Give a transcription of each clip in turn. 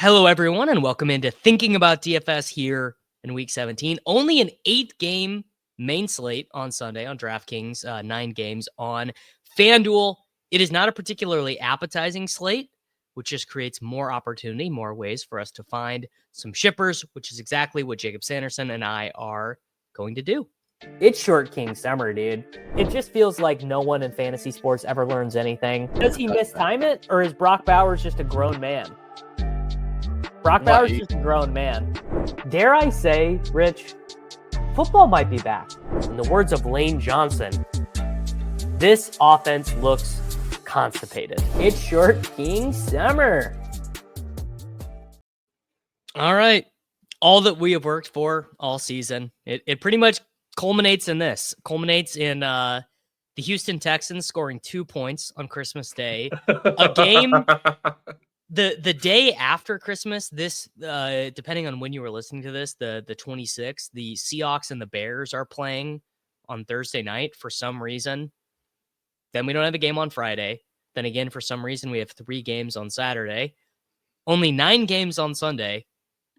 Hello, everyone, and welcome into Thinking About DFS here in Week 17. Only an 8-game main slate on Sunday on DraftKings, 9 games on FanDuel. It is not a particularly appetizing slate, which just creates more opportunity, more ways for us to find some shippers, which is exactly what Jakob Sanderson and I are going to do. It's Short King Summer, dude. It just feels like no one in fantasy sports ever learns anything. Does he mistime it, or is Brock Bowers just a grown man? Brock Bowers is just a grown man. Dare I say, Rich, football might be back. In the words of Lane Johnson, this offense looks constipated. It's Short King Summer. All right. All that we have worked for all season. It pretty much culminates in this. Culminates in the Houston Texans scoring 2 points on Christmas Day. A game... The day after Christmas, this depending on when you were listening to this, the 26th, the Seahawks and the Bears are playing on Thursday night for some reason. Then we don't have a game on Friday. Then again, for some reason, we have 3 games on Saturday. Only 9 games on Sunday,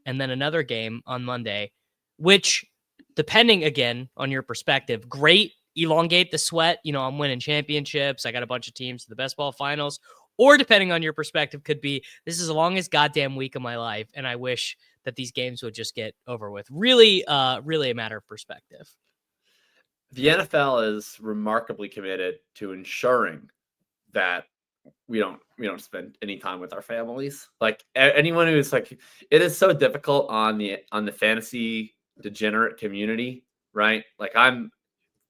and then another game on Monday, which, depending again on your perspective, great, elongate the sweat. You know, I'm winning championships. I got a bunch of teams to the best ball finals. Or depending on your perspective, could be, this is the longest goddamn week of my life, and I wish that these games would just get over with. Really a matter of perspective. The NFL is remarkably committed to ensuring that we don't spend any time with our families. Like anyone who's like, it is so difficult on the fantasy degenerate community, right? Like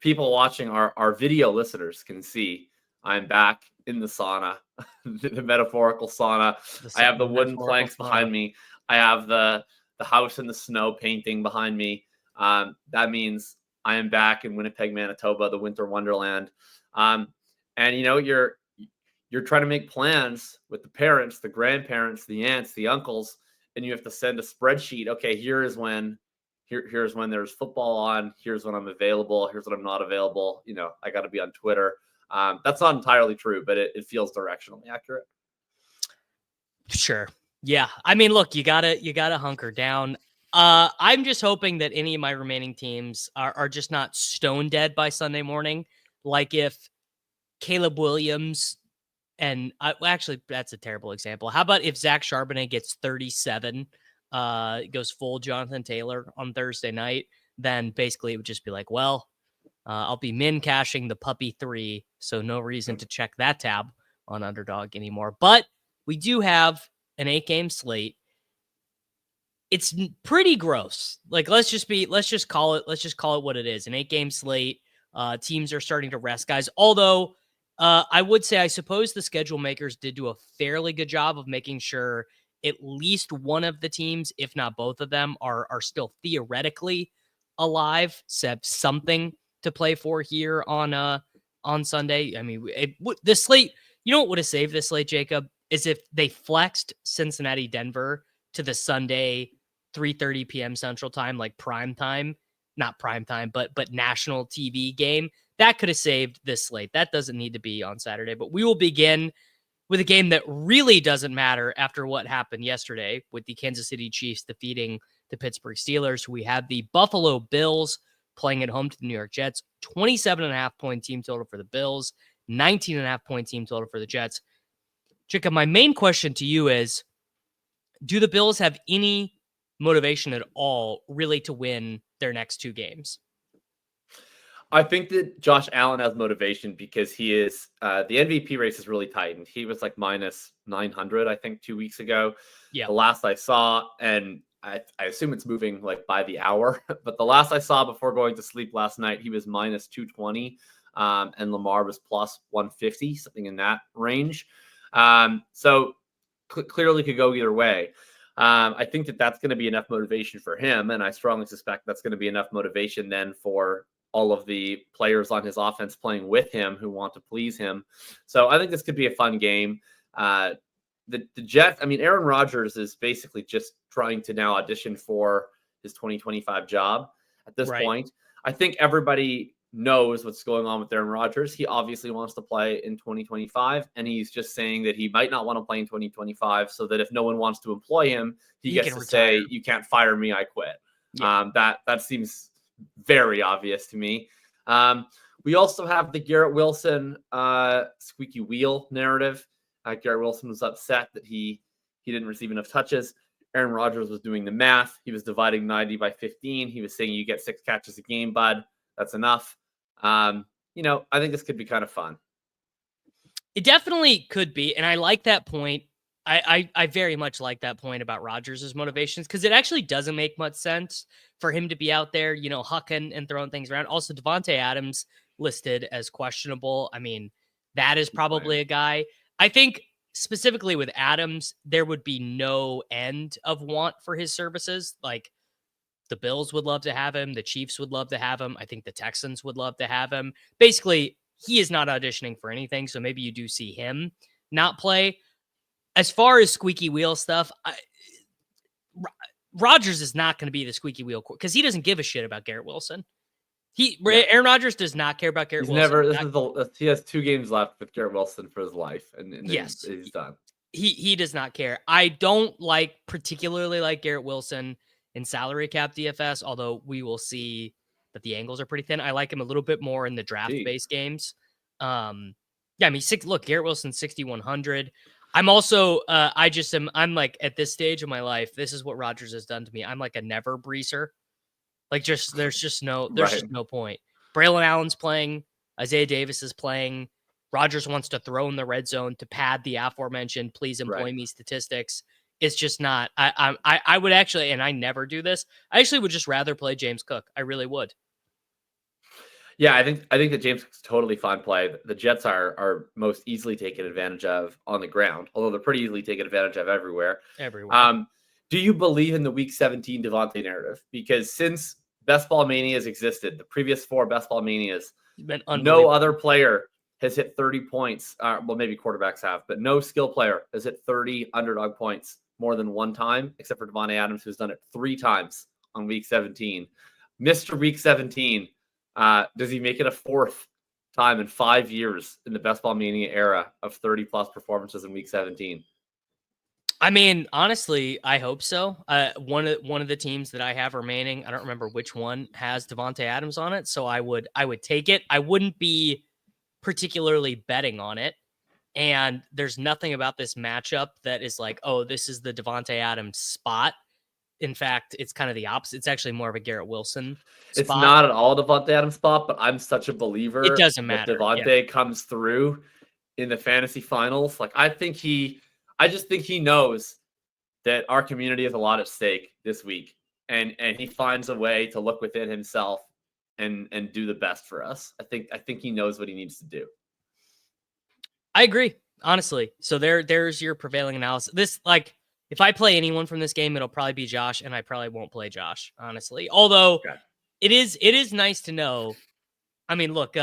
people watching our video listeners can see I'm back in the sauna, the metaphorical sauna. I have the wooden planks behind me. I have the house in the snow painting behind me. That means I am back in Winnipeg, Manitoba, the winter wonderland. And you're trying to make plans with the parents, the grandparents, the aunts, the uncles, and you have to send a spreadsheet. Okay, here's when there's football on. Here's when I'm available. Here's when I'm not available. I got to be on Twitter. That's not entirely true, but it feels directionally accurate. Sure. Yeah. I mean, look, you gotta hunker down. I'm just hoping that any of my remaining teams are just not stone dead by Sunday morning. Like if Caleb Williams and actually that's a terrible example. How about if Zach Charbonnet gets 37, goes full Jonathan Taylor on Thursday night, then basically it would just be like, well, I'll be min cashing the puppy 3, so no reason to check that tab on Underdog anymore. But we do have an 8-game slate. It's pretty gross. Like let's just call it what it is. An 8-game slate. Teams are starting to rest guys. Although I would say I suppose the schedule makers did do a fairly good job of making sure at least one of the teams, if not both of them, are still theoretically alive, something to play for here on Sunday. I mean, the slate, you know what would have saved this slate, Jacob, is if they flexed Cincinnati, Denver to the Sunday 3:30 p.m. Central Time, like prime time, not prime time, but national TV game. That could have saved this slate. That doesn't need to be on Saturday, but we will begin with a game that really doesn't matter after what happened yesterday with the Kansas City Chiefs defeating the Pittsburgh Steelers. We have the Buffalo Bills playing at home to the New York Jets. 27.5-point team total for the Bills, 19.5-point team total for the Jets. Jacob, my main question to you is, do the Bills have any motivation at all really to win their next 2 games? I think that Josh Allen has motivation because he is the MVP race is really tightened. He was like minus 900, I think, 2 weeks ago. Yeah, the last I saw, and I assume it's moving like by the hour, but the last I saw before going to sleep last night, he was minus 220, and Lamar was plus 150, something in that range. So clearly could go either way. I think that that's going to be enough motivation for him, and I strongly suspect that's going to be enough motivation then for all of the players on his offense playing with him who want to please him. So I think this could be a fun game. The Jets, I mean, Aaron Rodgers is basically just trying to now audition for his 2025 job at this point. I think everybody knows what's going on with Aaron Rodgers. He obviously wants to play in 2025, and he's just saying that he might not want to play in 2025, so that if no one wants to employ him, he gets to retire. Say, "You can't fire me, I quit." Yeah. That seems very obvious to me. We also have the Garrett Wilson squeaky wheel narrative. Garrett Wilson was upset that he didn't receive enough touches. Aaron Rodgers was doing the math. He was dividing 90 by 15. He was saying, "You get 6 catches a game, bud. That's enough." I think this could be kind of fun. It definitely could be. And I like that point. I very much like that point about Rodgers' motivations, because it actually doesn't make much sense for him to be out there, hucking and throwing things around. Also, Davante Adams listed as questionable. I mean, that is probably a guy. I think specifically with Adams, there would be no end of want for his services. Like, the Bills would love to have him. The Chiefs would love to have him. I think the Texans would love to have him. Basically, he is not auditioning for anything, so maybe you do see him not play. As far as squeaky wheel stuff, Rodgers is not going to be the squeaky wheel because he doesn't give a shit about Garrett Wilson. Aaron Rodgers does not care about Garrett Wilson. He has 2 games left with Garrett Wilson for his life, and yes, he's done. He does not care. I don't particularly like Garrett Wilson in salary cap DFS, although we will see that the angles are pretty thin. I like him a little bit more in the draft-based games. Garrett Wilson's 6,100. I'm also, I'm like, at this stage of my life, this is what Rodgers has done to me. I'm like a never breezer. There's just no point. Braylon Allen's playing. Isaiah Davis is playing. Rodgers wants to throw in the red zone to pad the aforementioned "please employ me" statistics. It's just not. I would actually, and I never do this, I actually would just rather play James Cook. I really would. Yeah, I think that James Cook's totally fine play. The Jets are most easily taken advantage of on the ground, although they're pretty easily taken advantage of everywhere. Do you believe in the Week 17 Davante narrative? Because since Best Ball Manias existed, the previous 4 Best Ball Manias, no other player has hit 30 points. Well, maybe quarterbacks have, but no skill player has hit 30 underdog points more than one time, except for Davante Adams, who's done it 3 times on Week 17. Mr. Week 17, does he make it a 4th time in 5 years in the Best Ball Mania era of 30-plus performances in Week 17? I mean, honestly, I hope so. One of the teams that I have remaining, I don't remember which one, has Davante Adams on it, so I would take it. I wouldn't be particularly betting on it, and there's nothing about this matchup that is like, oh, this is the Davante Adams spot. In fact, it's kind of the opposite. It's actually more of a Garrett Wilson spot. It's not at all Davante Adams spot, but I'm such a believer. It doesn't matter. Davante comes through in the fantasy finals. I just think he knows that our community has a lot at stake this week, and he finds a way to look within himself and do the best for us. I think he knows what he needs to do. I agree, honestly. So there's your prevailing analysis. If I play anyone from this game, it'll probably be Josh, and I probably won't play Josh, honestly. Although it is nice to know. I mean, look,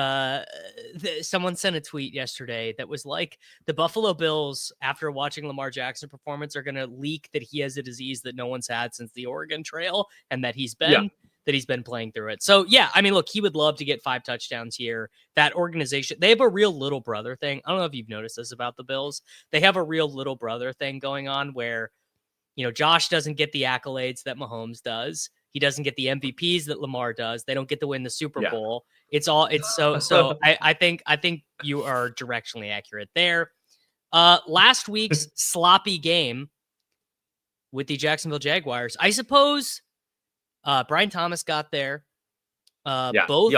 someone sent a tweet yesterday that was like, the Buffalo Bills, after watching Lamar Jackson performance, are going to leak that he has a disease that no one's had since the Oregon Trail, and that he's been playing through it. So yeah, I mean, look, he would love to get 5 touchdowns here. That organization, they have a real little brother thing. I don't know if you've noticed this about the Bills. They have a real little brother thing going on where, Josh doesn't get the accolades that Mahomes does. He doesn't get the MVPs that Lamar does. They don't get to win the Super Bowl. So I think you are directionally accurate there. Last week's sloppy game with the Jacksonville Jaguars, I suppose Brian Thomas got there. Both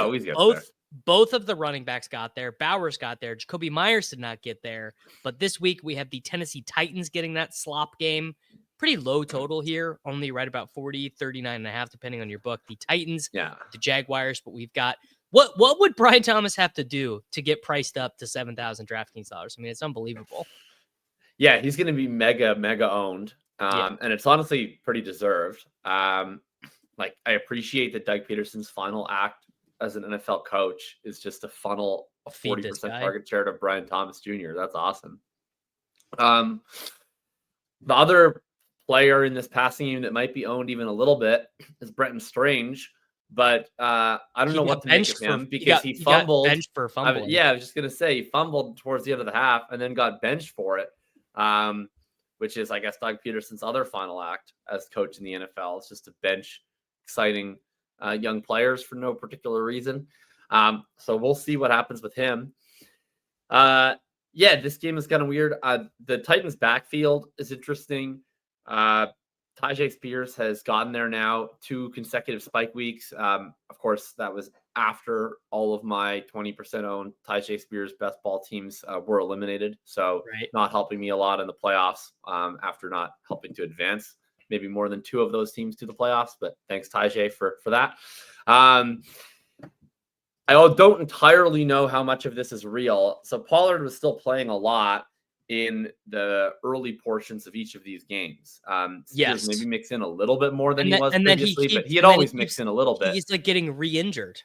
of the running backs got there. Bowers got there. Jacoby Myers did not get there. But this week we have the Tennessee Titans getting that slop game. Pretty low total here, only right about 40, 39.5, depending on your book. The Titans, the Jaguars, but we've got what would Brian Thomas have to do to get priced up to $7,000 DraftKings dollars? I mean, it's unbelievable. Yeah, he's going to be mega owned, and it's honestly pretty deserved. I appreciate that Doug Peterson's final act as an NFL coach is just to funnel a 40% target share to Brian Thomas Jr. That's awesome. The other player in this passing game that might be owned even a little bit is Brenton Strange, but I don't He know got what to make of benched for him because he got fumbled. benched for fumbling. Yeah, I was just gonna say he fumbled towards the end of the half and then got benched for it, which is, I guess, Doug Peterson's other final act as coach in the NFL. It's just to bench exciting young players for no particular reason. So we'll see what happens with him. Yeah, this game is kind of weird. The Titans' backfield is interesting. Tyjae Spears has gotten there now 2 consecutive spike weeks. Of course, that was after all of my 20% owned Tyjae Spears best ball teams were eliminated. So not helping me a lot in the playoffs after not helping to advance maybe more than 2 of those teams to the playoffs. But thanks, Tyjae, for that. I don't entirely know how much of this is real. So Pollard was still playing a lot in the early portions of each of these games. Spears maybe mix in a little bit more than he was previously, but he had always mixed in a little bit. He's like getting re-injured.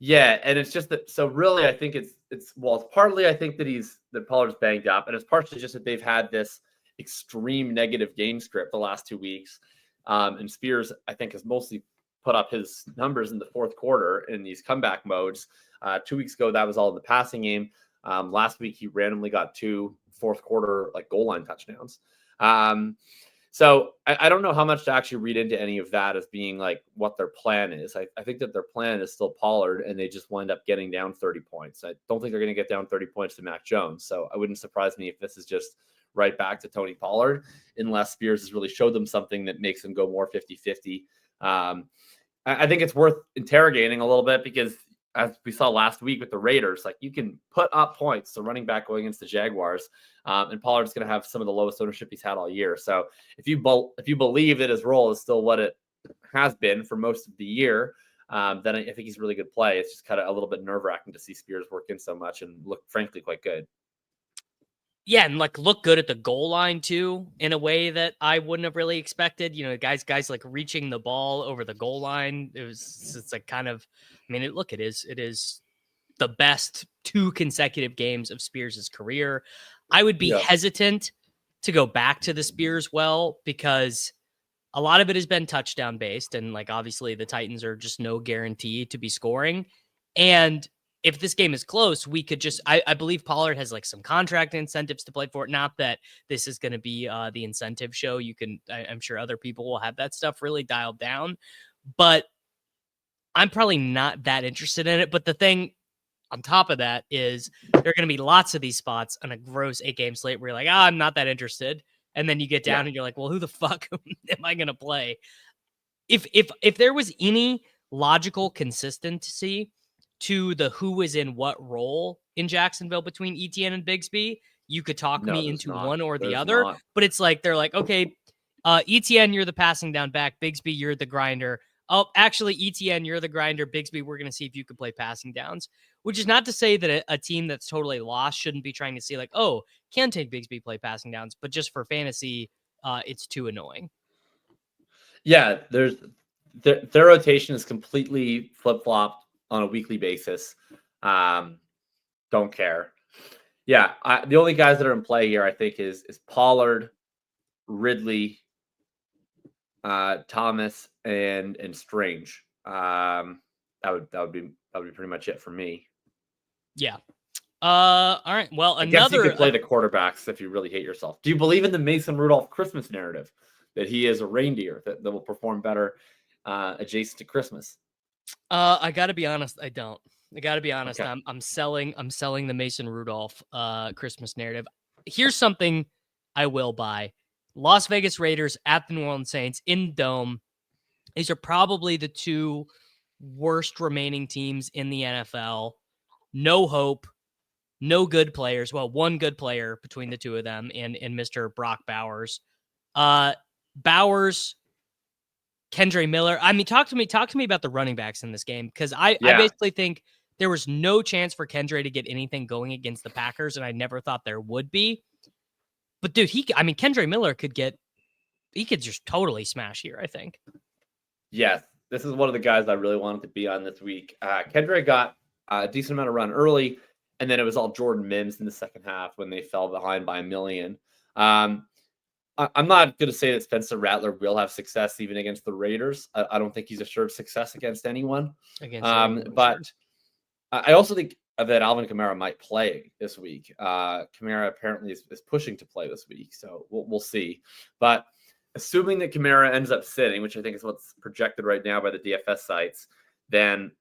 Yeah, and it's just that. So really, I think it's partly I think that Pollard's banged up, and it's partially just that they've had this extreme negative game script the last 2 weeks. And Spears, I think, has mostly put up his numbers in the fourth quarter in these comeback modes. 2 weeks ago, that was all in the passing game. Last week, he randomly got 2 fourth quarter goal line touchdowns. So I don't know how much to actually read into any of that as being what their plan is. I think that their plan is still Pollard, and they just wind up getting down 30 points. I don't think they're going to get down 30 points to Mac Jones. So it wouldn't surprise me if this is just right back to Tony Pollard, unless Spears has really showed them something that makes them go more 50-50. I think it's worth interrogating a little bit because, as we saw last week with the Raiders, you can put up points to running back going against the Jaguars, and Pollard's going to have some of the lowest ownership he's had all year. So if you believe that his role is still what it has been for most of the year, then I think he's a really good play. It's just kind of a little bit nerve-wracking to see Spears work in so much and look, frankly, quite good. Yeah, and look good at the goal line too, in a way that I wouldn't have really expected. Guys reaching the ball over the goal line. It's kind of, it is the best 2 consecutive games of Spears' career. I would be hesitant to go back to the Spears because a lot of it has been touchdown based, and obviously the Titans are just no guarantee to be scoring. And if this game is close, we could just, I believe Pollard has some contract incentives to play for it. Not that this is going to be the incentive show. I'm sure other people will have that stuff really dialed down, but I'm probably not that interested in it. But the thing on top of that is there are going to be lots of these spots on a gross 8-game slate where you're like, I'm not that interested. And then you get down and you're like, well, who the fuck am I going to play? If there was any logical consistency to the who is in what role in Jacksonville between ETN and Bigsby, you could talk me into one or the other. But it's they're like, okay, ETN, you're the passing down back. Bigsby, you're the grinder. Oh, actually, ETN, you're the grinder. Bigsby, we're going to see if you can play passing downs, which is not to say that a team that's totally lost shouldn't be trying to see can take Bigsby play passing downs, but just for fantasy, it's too annoying. Yeah, their rotation is completely flip-flopped on a weekly basis. Don't care. Yeah, the only guys that are in play here, I think, is Pollard, Ridley, Thomas, and Strange. That would be pretty much it for me. Yeah. All right. Well, I guess you could play the quarterbacks if you really hate yourself. Do you believe in the Mason Rudolph Christmas narrative that he is a reindeer that will perform better adjacent to Christmas? I got to be honest, I don't. I got to be honest. Okay. I'm selling the Mason Rudolph Christmas narrative. Here's something I will buy. Las Vegas Raiders at the New Orleans Saints in Dome. These are probably the 2 worst remaining teams in the NFL. No hope, no good players. Well, one good player between the 2 of them and Mr. Brock Bowers. Bowers, Kendre Miller. Talk to me about the running backs in this game, because I basically think there was no chance for Kendre to get anything going against the Packers, and I never thought there would be. But dude, Kendre Miller could just totally smash here, I think. Yes, this is one of the guys I really wanted to be on this week. Kendre got a decent amount of run early, and then it was all Jordan Mims in the second half when they fell behind by 1 million. I'm not going to say that Spencer Rattler will have success even against the Raiders. I don't think he's assured success against anyone. But I also think that Alvin Kamara might play this week. Kamara apparently is pushing to play this week, so we'll see. But assuming that Kamara ends up sitting, which I think is what's projected right now by the DFS sites, then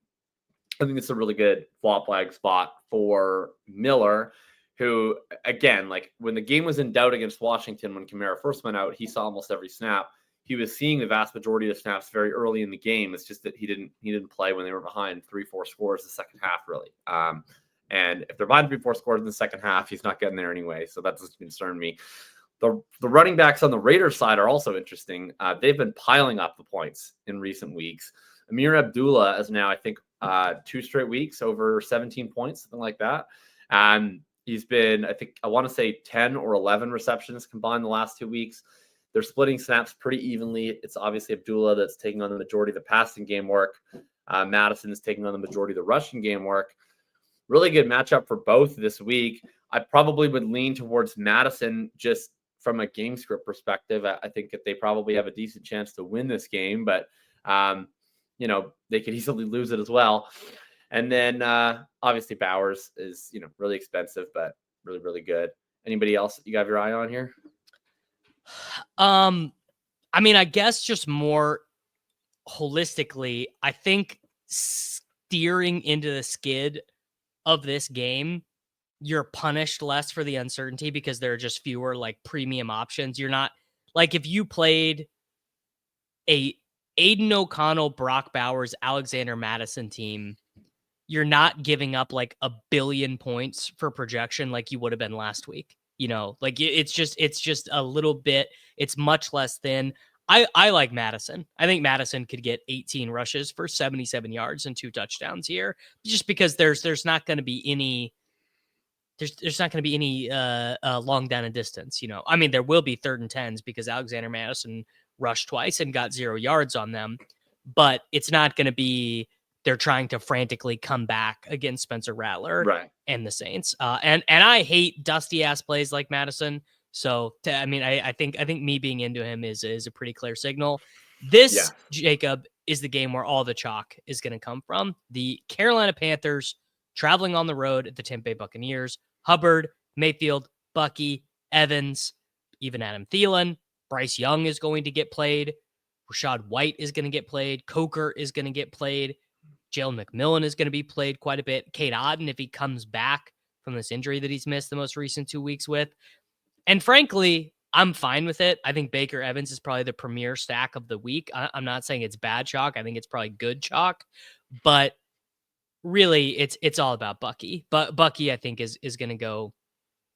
I think it's a really good flop flag spot for Miller, who, again, like when the game was in doubt against Washington, when Kamara first went out, he saw almost every snap. He was seeing the vast majority of the snaps very early in the game. It's just that he didn't play when they were behind 3-4 scores the second half, really. And if they're behind 3-4 scores in the second half, he's not getting there anyway. So that doesn't concern me. The running backs on the Raiders side are also interesting. They've been piling up the points in recent weeks. Amir Abdullah is now, I think, 2 straight weeks over 17 points, something like that. He's been, I want to say 10 or 11 receptions combined the last 2 weeks. They're splitting snaps pretty evenly. It's obviously Abdullah that's taking on the majority of the passing game work. Madison is taking on the majority of the rushing game work. Really good matchup for both this week. I probably would lean towards Madison just from a game script perspective. I think that they probably have a decent chance to win this game, but they could easily lose it as well. And then obviously Bowers is, really expensive, but really, really good. Anybody else that you have your eye on here? I guess just more holistically, I think steering into the skid of this game, you're punished less for the uncertainty because there are just fewer like premium options. You're not like if you played a Aiden O'Connell, Brock Bowers, Alexander Madison team, you're not giving up like 1 billion points for projection like you would have been last week. It's just a little bit, it's much less thin. I like Madison. I think Madison could get 18 rushes for 77 yards and 2 touchdowns here, just because there's not going to be any long down and distance. There will be 3rd and 10s because Alexander Madison rushed twice and got 0 yards on them, but it's not going to be they're trying to frantically come back against Spencer Rattler and the Saints. And I hate dusty ass plays like Madison. So I think me being into him is a pretty clear signal. This, Jacob, is the game where all the chalk is going to come from. The Carolina Panthers traveling on the road at the Tampa Bay Buccaneers. Hubbard, Mayfield, Bucky, Evans, even Adam Thielen. Bryce Young is going to get played. Rashad White is going to get played. Coker is going to get played. Jalen McMillan is going to be played quite a bit. Cade Otton, if he comes back from this injury that he's missed the most recent 2 weeks with. And frankly, I'm fine with it. I think Baker Evans is probably the premier stack of the week. I'm not saying it's bad chalk. I think it's probably good chalk. But really, it's all about Bucky. But Bucky, I think, is going to go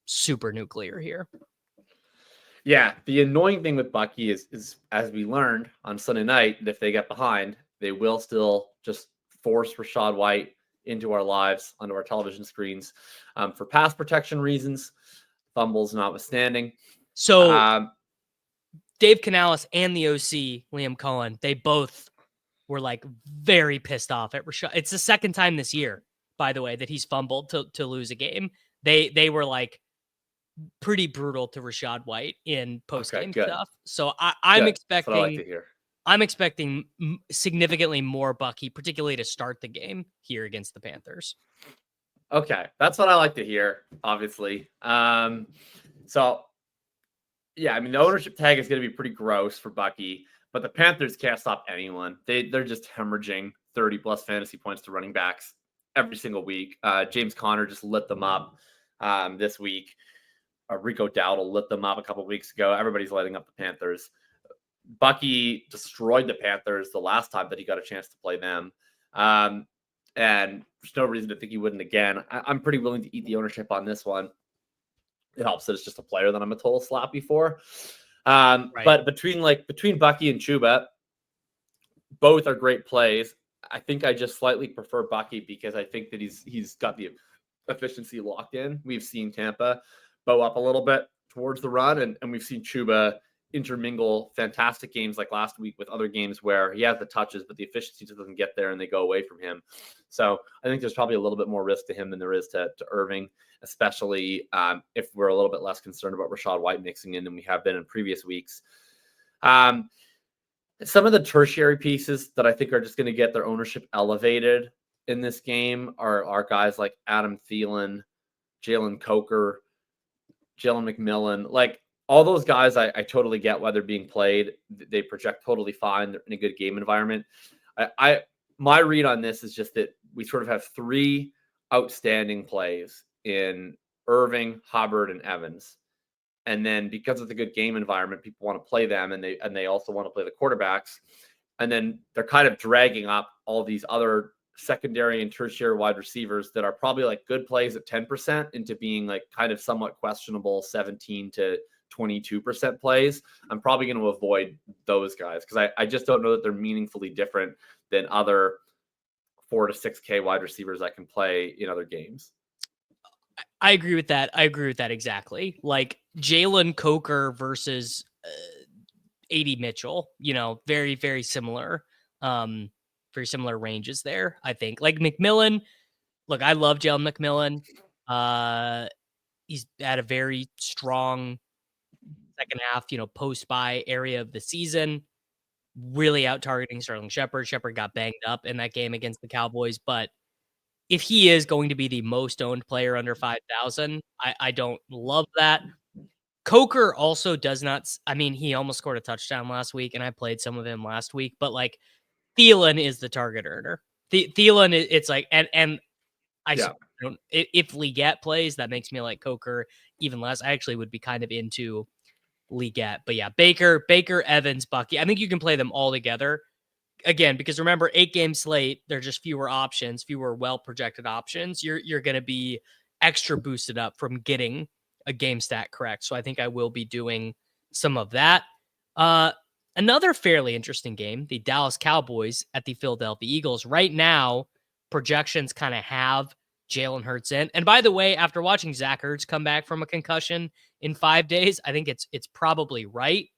super nuclear here. Yeah, the annoying thing with Bucky is as we learned on Sunday night, that if they get behind, they will still just force Rashad White into our lives, onto our television screens for pass protection reasons, fumbles notwithstanding. So Dave Canales and the OC, Liam Cohen, they both were like very pissed off at Rashad. It's the second time this year, by the way, that he's fumbled to lose a game. They were like pretty brutal to Rashad White in post-game stuff. So I'm expecting, I like to hear. I'm expecting significantly more Bucky, particularly to start the game here against the Panthers. Okay, that's what I like to hear, obviously. So, yeah, the ownership tag is going to be pretty gross for Bucky, but the Panthers can't stop anyone. They're just hemorrhaging 30-plus fantasy points to running backs every single week. James Conner just lit them up this week. Rico Dowdle lit them up a couple weeks ago. Everybody's lighting up the Panthers. Bucky destroyed the Panthers the last time that he got a chance to play them. And there's no reason to think he wouldn't again. I'm pretty willing to eat the ownership on this one. It helps that it's just a player that I'm a total slappy for. But between Bucky and Chuba, both are great plays. I think I just slightly prefer Bucky because I think that he's got the efficiency locked in. We've seen Tampa bow up a little bit towards the run, and we've seen Chuba intermingle fantastic games like last week with other games where he has the touches, but the efficiency just doesn't get there and they go away from him. So I think there's probably a little bit more risk to him than there is to Irving, especially if we're a little bit less concerned about Rachaad White mixing in than we have been in previous weeks. Some of the tertiary pieces that I think are just going to get their ownership elevated in this game are guys like Adam Thielen, Jalen Coker, Jalen McMillan. Like, all those guys, I totally get why they're being played. They project totally fine. They're in a good game environment. My read on this is just that we sort of have three outstanding plays in Irving, Hubbard, and Evans. And then because it's a good game environment, people want to play them, and they also want to play the quarterbacks. And then they're kind of dragging up all these other secondary and tertiary wide receivers that are probably like good plays at 10% into being like kind of somewhat questionable 17 to 22% plays. I'm probably going to avoid those guys because I just don't know that they're meaningfully different than other 4 to 6K wide receivers I can play in other games. I agree with that. Exactly. Like Jalen Coker versus A.D. Mitchell, very, very similar. Very similar ranges there, I think. Like McMillan, look, I love Jalen McMillan. He's at a very strong second half, post-bye area of the season, really out-targeting Sterling Shepard. Shepard got banged up in that game against the Cowboys, but if he is going to be the most owned player under 5,000, I don't love that. Coker also does not, he almost scored a touchdown last week, and I played some of him last week, but like Thielen is the target earner. Thielen, it's like, and I don't, if Leggett plays, that makes me like Coker even less. I actually would be kind of into Leggett. But yeah, Baker, Evans, Bucky. I think you can play them all together. Again, because remember, 8-game slate, there are just fewer options, fewer well-projected options. You're going to be extra boosted up from getting a game stat correct. So I think I will be doing some of that. Another fairly interesting game, the Dallas Cowboys at the Philadelphia Eagles. Right now, projections kind of have Jalen Hurts in. And by the way, after watching Zach Ertz come back from a concussion in 5 days, I think it's probably right.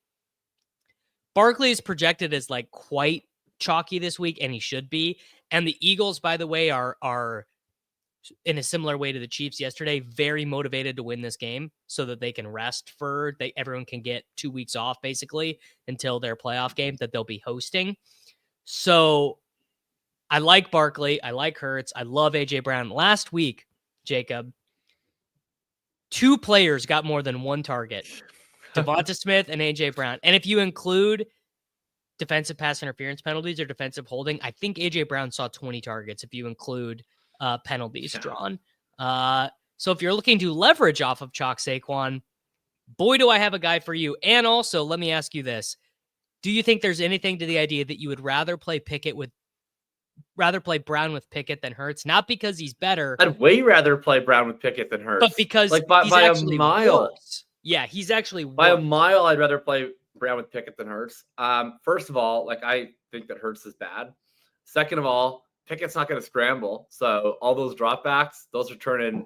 Barkley is projected as like quite chalky this week, and he should be. And the Eagles, by the way, are in a similar way to the Chiefs yesterday, very motivated to win this game so that they can rest everyone can get 2 weeks off basically until their playoff game that they'll be hosting. So I like Barkley. I like Hurts. I love AJ Brown. Last week, Jacob, 2 players got more than 1 target, Devonta Smith and AJ Brown. And if you include defensive pass interference penalties or defensive holding, I think AJ Brown saw 20 targets if you include penalties drawn. So if you're looking to leverage off of Chalk Saquon, boy, do I have a guy for you. And also, let me ask you this. Do you think there's anything to the idea that you would rather play Brown with Pickett than Hurts? Not because he's better. I'd way rather play Brown with Pickett than Hurts. But because like by a mile. Worse. Yeah, he's actually worse. By a mile, I'd rather play Brown with Pickett than Hurts. First of all, like I think that Hurts is bad. Second of all, Pickett's not going to scramble. So all those dropbacks, those are turning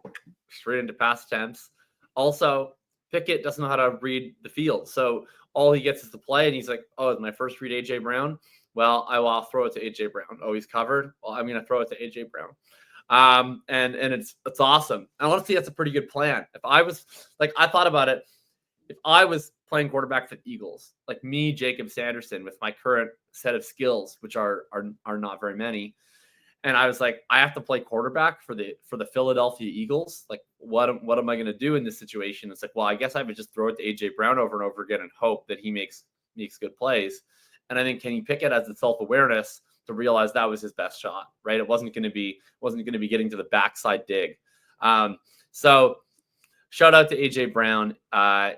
straight into pass attempts. Also, Pickett doesn't know how to read the field. So all he gets is the play, and he's like, oh, is my first read AJ Brown? Well, I'll throw it to AJ Brown. Oh, he's covered? Well, I'm going to throw it to AJ Brown. And it's awesome. And honestly, that's a pretty good plan. If I was like, I thought about it. If I was playing quarterback for the Eagles, like me, Jakob Sanderson, with my current set of skills, which are not very many, and I was like, I have to play quarterback for the Philadelphia Eagles. Like, what am I going to do in this situation? It's like, well, I guess I would just throw it to AJ Brown over and over again and hope that he makes good plays. And I think Kenny Pickett has the self-awareness to realize that was his best shot, right? It wasn't going to be getting to the backside dig. So shout out to AJ Brown.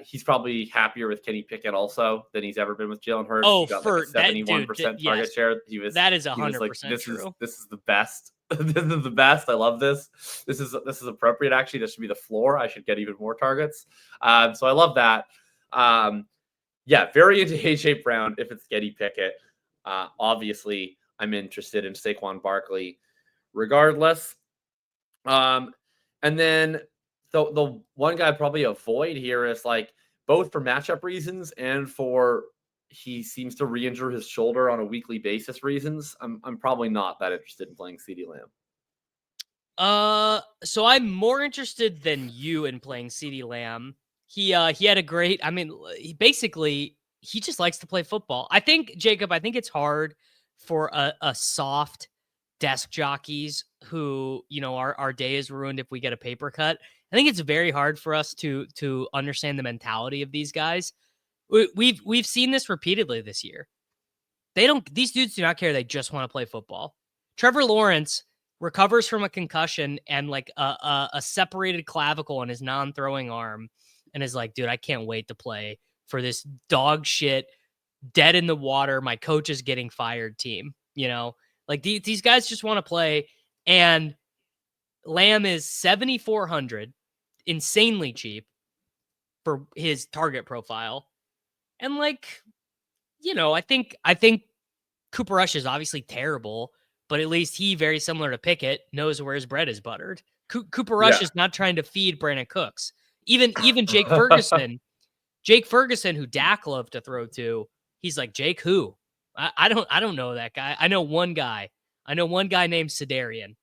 He's probably happier with Kenny Pickett also than he's ever been with Jalen Hurts. Oh, got for like 71% target share. That is 100% like, true. This is the best. This is the best. I love this. This is appropriate. Actually, this should be the floor. I should get even more targets. So I love that. Yeah, very into AJ Brown if it's Kenny Pickett. Obviously, I'm interested in Saquon Barkley regardless. And then the one guy I'd probably avoid here is like both for matchup reasons and for he seems to re-injure his shoulder on a weekly basis reasons, I'm probably not that interested in playing CeeDee Lamb. So I'm more interested than you in playing CeeDee Lamb. He had a great, I mean, he just likes to play football. I think, Jacob, I think it's hard for a soft desk jockeys who, our day is ruined if we get a paper cut. I think it's very hard for us to understand the mentality of these guys. We've seen this repeatedly this year. These dudes do not care. They just want to play football. Trevor Lawrence recovers from a concussion and like a separated clavicle on his non-throwing arm and is like, dude, I can't wait to play for this dog shit, dead in the water, my coach is getting fired team. Like these guys just want to play. And Lamb is 7,400, insanely cheap for his target profile. And like, I think Cooper Rush is obviously terrible, but at least he, very similar to Pickett, knows where his bread is buttered. Cooper Rush is not trying to feed Brandon Cooks. Even Jake Ferguson, who Dak loved to throw to, he's like, Jake who? I don't know that guy. I know one guy. Named Sedarian.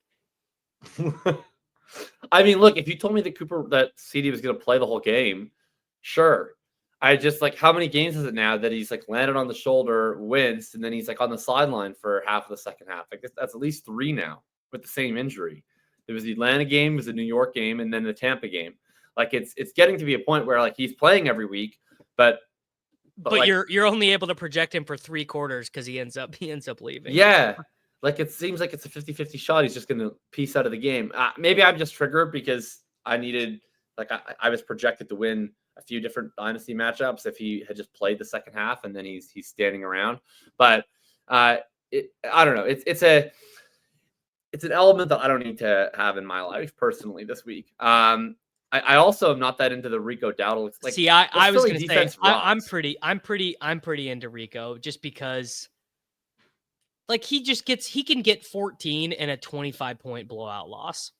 I mean, look, if you told me that CD was going to play the whole game, sure. I just like, how many games is it now that he's like landed on the shoulder, winced, and then he's like on the sideline for half of the second half? Like that's at least 3 now with the same injury. There was the Atlanta game, it was the New York game, and then the Tampa game. Like it's getting to be a point where like he's playing every week, but like, you're only able to project him for 3 quarters because he ends up leaving. Yeah. Like it seems like it's a 50-50 shot. He's just going to piece out of the game. Maybe I'm just triggered because I needed, like I was projected to win a few different dynasty matchups if he had just played the second half and then he's standing around. But I don't know. It's an element that I don't need to have in my life personally this week. I also am not that into the Rico Dowdle. Like, see, I was going to say I'm pretty into Rico just because. Like he can get 14 and a 25-point blowout loss.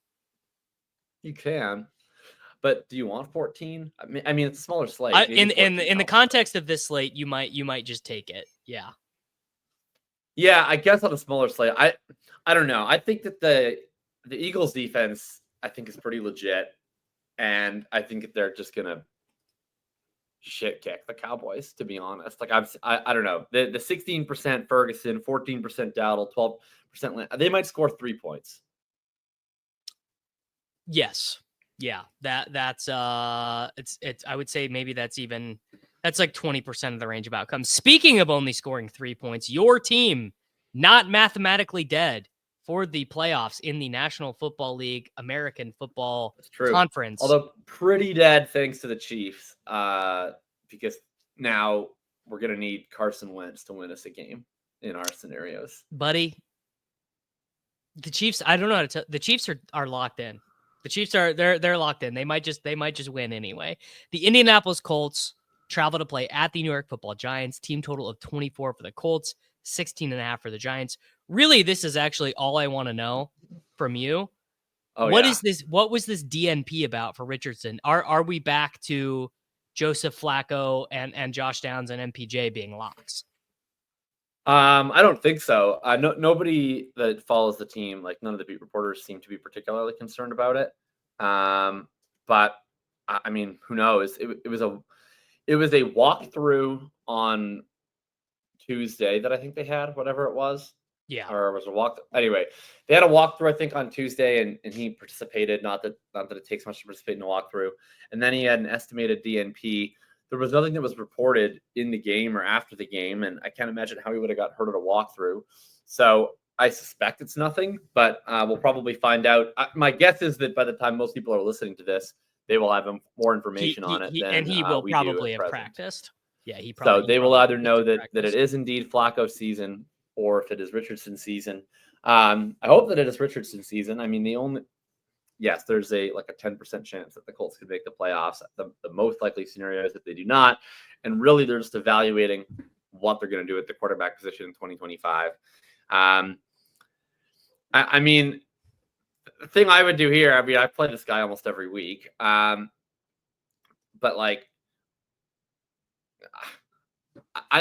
You can, but do you want 14? I mean, it's a smaller slate. In the context of this slate, you might just take it. Yeah. Yeah, I guess on a smaller slate, I don't know. I think that the Eagles defense, I think, is pretty legit, and I think that they're just gonna shit kick the Cowboys, to be honest. Like I don't know. The 16% Ferguson, 14% Dowdle, 12% they might score 3 points. Yes. Yeah. That's it's I would say maybe that's like 20% of the range of outcomes. Speaking of only scoring 3 points, your team not mathematically dead for the playoffs in the National Football League American Football Conference. Although pretty dead thanks to the Chiefs, because now we're going to need Carson Wentz to win us a game in our scenarios. Buddy, the Chiefs, I don't know how to tell. The Chiefs are locked in. The Chiefs they're locked in. They might just win anyway. The Indianapolis Colts travel to play at the New York Football Giants. Team total of 24 for the Colts, 16.5 for the Giants. Really, this is actually all I want to know from you. What was this DNP about for Richardson? Are we back to Joseph Flacco and Josh Downs and MPJ being locks? I don't think so. Nobody that follows the team, like none of the beat reporters, seem to be particularly concerned about it. But I mean, who knows? It was a walkthrough on Tuesday that I think they had, whatever it was. Yeah. Or was a walk. Anyway, they had a walkthrough, I think, on Tuesday, and he participated. Not that it takes much to participate in a walkthrough. And then he had an estimated DNP. There was nothing that was reported in the game or after the game, and I can't imagine how he would have got hurt at a walkthrough. So I suspect it's nothing, but we'll probably find out. My guess is that by the time most people are listening to this, they will have more information on it. And he will probably have practiced. Yeah, he probably. So they will either know that it is indeed Flacco's season, or if it is Richardson's season. I hope that it is Richardson's season. I mean, yes, there's a 10% chance that the Colts could make the playoffs. The most likely scenario is that they do not. And really, they're just evaluating what they're going to do at the quarterback position in 2025. I mean, the thing I would do here, I play this guy almost every week. But like,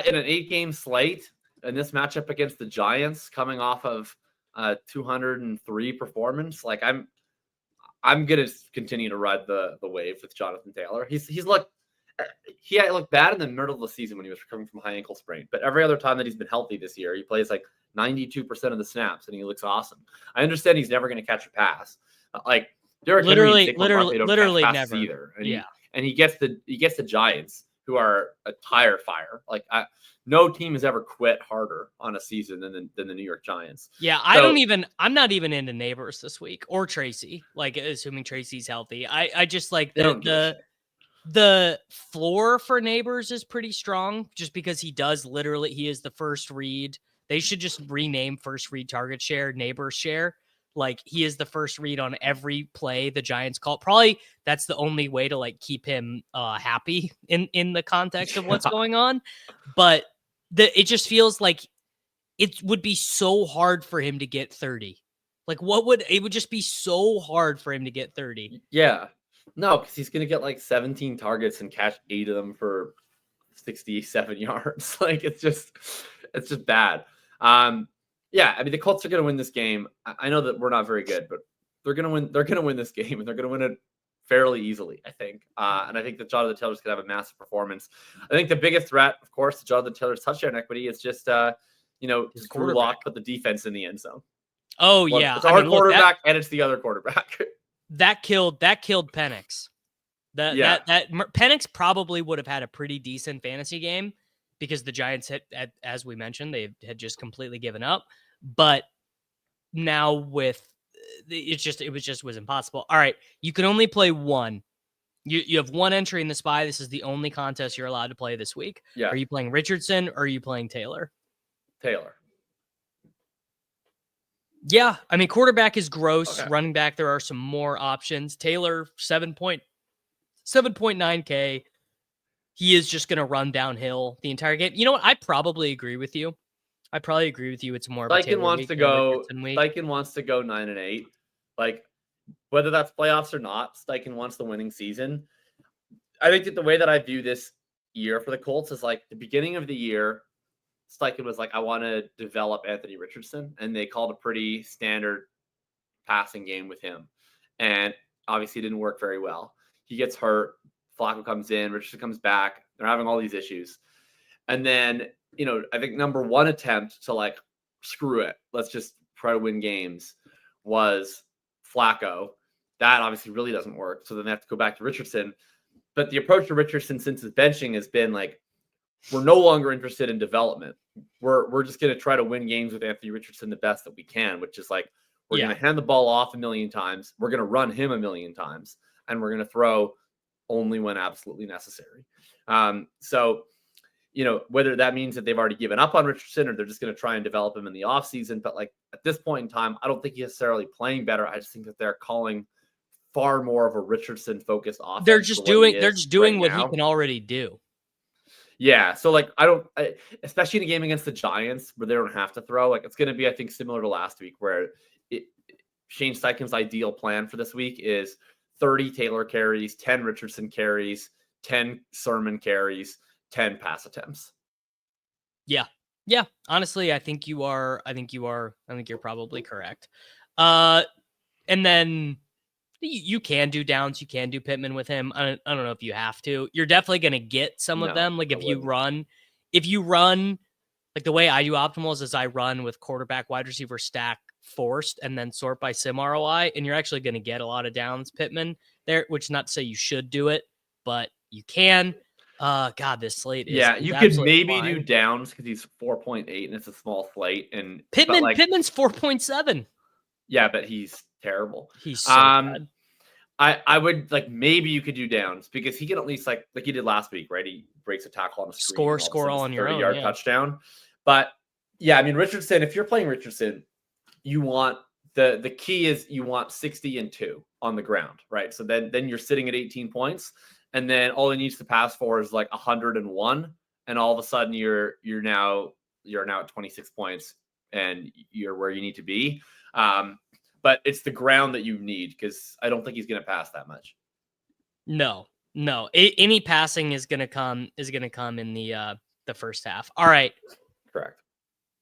in an 8-game slate, and this matchup against the Giants, coming off of 203 performance, like I'm gonna continue to ride the wave with Jonathan Taylor. He looked bad in the middle of the season when he was recovering from high ankle sprain, but every other time that he's been healthy this year, he plays like 92% of the snaps, and he looks awesome. I understand he's never going to catch a pass. Like Derrick Henry and Saquon Barkley don't catch passes never. either. And he gets the Giants, who are a tire fire. Like no team has ever quit harder on a season than the New York Giants. Yeah, I'm not even into Neighbors this week or Tracy. Like assuming Tracy's healthy, I just like the floor for Neighbors is pretty strong, just because he is the first read. They should just rename first read target share Neighbors share. Like he is the first read on every play the Giants call. Probably that's the only way to like keep him happy in the context of what's going on. But it just feels like it would be so hard for him to get 30. Like it would just be so hard for him to get 30. Yeah. No, because he's going to get like 17 targets and catch 8 of them for 67 yards. Like it's just bad. Yeah, I mean the Colts are going to win this game. I know that we're not very good, but they're going to win. They're going to win this game, and they're going to win it fairly easily, I think. And I think that Jonathan Taylor's going to have a massive performance. I think the biggest threat, of course, to Jonathan Taylor's touchdown equity is just Drew Lock put the defense in the end zone. Oh yeah, it's our quarterback and it's the other quarterback. That killed Penix. Penix probably would have had a pretty decent fantasy game because the Giants as we mentioned, they had just completely given up. But now with it was impossible. All right, you can only play one. You have one entry in the SPY. This is the only contest you're allowed to play this week. Yeah. Are you playing Richardson or are you playing Taylor? Taylor. Yeah, I mean, quarterback is gross. Okay. Running back, there are some more options. Taylor, 7.9K. He is just going to run downhill the entire game. You know what? I probably agree with you. It's more of a Taylor wants to go. Steichen wants to go 9-8. Like whether that's playoffs or not, Steichen wants the winning season. I think that the way that I view this year for the Colts is like the beginning of the year. Steichen was like, I want to develop Anthony Richardson, and they called a pretty standard passing game with him. And obviously it didn't work very well. He gets hurt. Flacco comes in. Richardson comes back. They're having all these issues. And then, I think number one attempt to like, screw it, let's just try to win games was Flacco. That obviously really doesn't work. So then they have to go back to Richardson. But the approach to Richardson since his benching has been like, we're no longer interested in development. We're just going to try to win games with Anthony Richardson the best that we can, which is like, we're going to hand the ball off a million times. We're going to run him a million times, and we're going to throw only when absolutely necessary. So, whether that means that they've already given up on Richardson or they're just going to try and develop him in the offseason. But like at this point in time, I don't think he's necessarily playing better. I just think that they're calling far more of a Richardson focused offense. They're just doing what he can already do. Yeah, so like especially in a game against the Giants where they don't have to throw, like it's going to be, I think, similar to last week where Shane Steichen's ideal plan for this week is 30 Taylor carries, 10 Richardson carries, 10 Sermon carries, 10 pass attempts. Yeah. Honestly, I think you're probably correct. And then you can do Downs, you can do Pittman with him. I don't know if you have to. You're definitely going to get some of them. Like if you run, like the way I do optimals is I run with quarterback, wide receiver stack forced and then sort by sim ROI. And you're actually going to get a lot of Downs Pittman there, which is not to say you should do it, but you can. God, this slate is you could maybe do Downs because he's 4.8 and it's a small slate. And Pittman's 4.7. Yeah, but he's terrible. He's so bad. I would like maybe you could do Downs because he can at least like he did last week, right? He breaks a tackle on a screen, score all on your own, 30-yard touchdown. But yeah, I mean Richardson. If you're playing Richardson, you want the key is you want 60 and 2 on the ground, right? So then you're sitting at 18 points, and then all he needs to pass for is like 101, and all of a sudden you're now at 26 points, and you're where you need to be. But it's the ground that you need because I don't think he's going to pass that much. No. Any passing is going to come in the the first half. All right. Correct.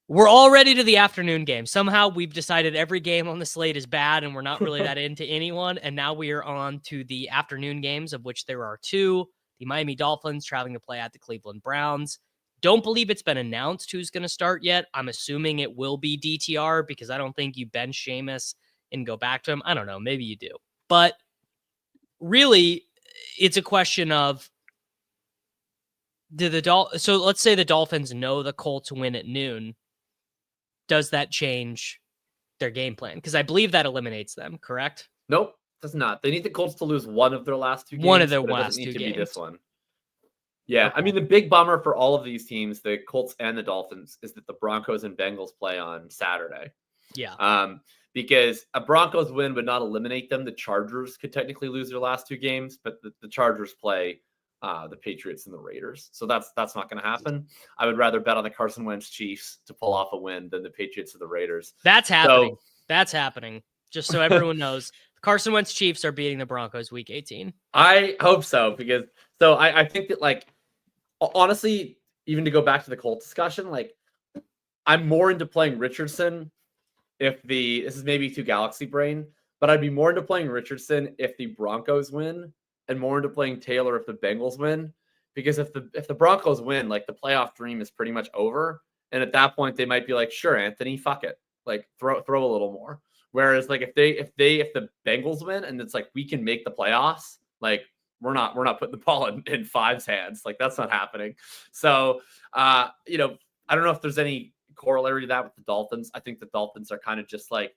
We're already to the afternoon game. Somehow we've decided every game on the slate is bad and we're not really that into anyone. And now we are on to the afternoon games, of which there are two. The Miami Dolphins traveling to play at the Cleveland Browns. Don't believe it's been announced who's going to start yet. I'm assuming it will be DTR because I don't think you bench Sheamus and go back to him. I don't know. Maybe you do. But really, it's a question of so let's say the Dolphins know the Colts win at noon. Does that change their game plan? Because I believe that eliminates them, correct? Nope, does not. They need the Colts to lose one of their last two games. One of their but it last doesn't need two to games. be this one. Yeah, Okay. I mean, the big bummer for all of these teams, the Colts and the Dolphins, is that the Broncos and Bengals play on Saturday. Yeah. Because a Broncos win would not eliminate them. The Chargers could technically lose their last two games, but the Chargers play the Patriots and the Raiders. So that's not going to happen. I would rather bet on the Carson Wentz Chiefs to pull off a win than the Patriots or the Raiders. That's happening. That's happening. Just so everyone knows, the Carson Wentz Chiefs are beating the Broncos week 18. I hope so, because I think that, like, honestly, even to go back to the Colts discussion, like, I'm more into playing Richardson this is maybe too galaxy brain, but I'd be more into playing Richardson if the Broncos win and more into playing Taylor if the Bengals win, because if the Broncos win, like, the playoff dream is pretty much over. And at that point they might be like, sure, Anthony, fuck it. Like, throw a little more. Whereas, like, if the Bengals win and it's like, we can make the playoffs, like, we're not putting the ball in Five's hands. Like, that's not happening. So, I don't know if there's any corollary to that with the Dolphins. I think the Dolphins are kind of just like,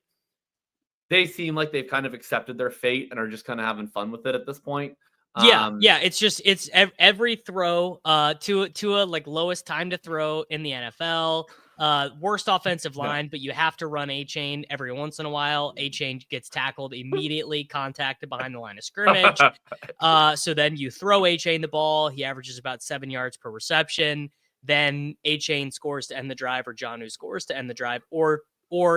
they seem like they've kind of accepted their fate and are just kind of having fun with it at this point. Yeah. It's every throw to a like lowest time to throw in the NFL. Worst offensive line, but you have to run A-Chain every once in a while. A-Chain gets tackled immediately, contacted behind the line of scrimmage. So then you throw A-Chain the ball. He averages about 7 yards per reception. Then A-Chain scores to end the drive, or Jonnu scores to end the drive. Or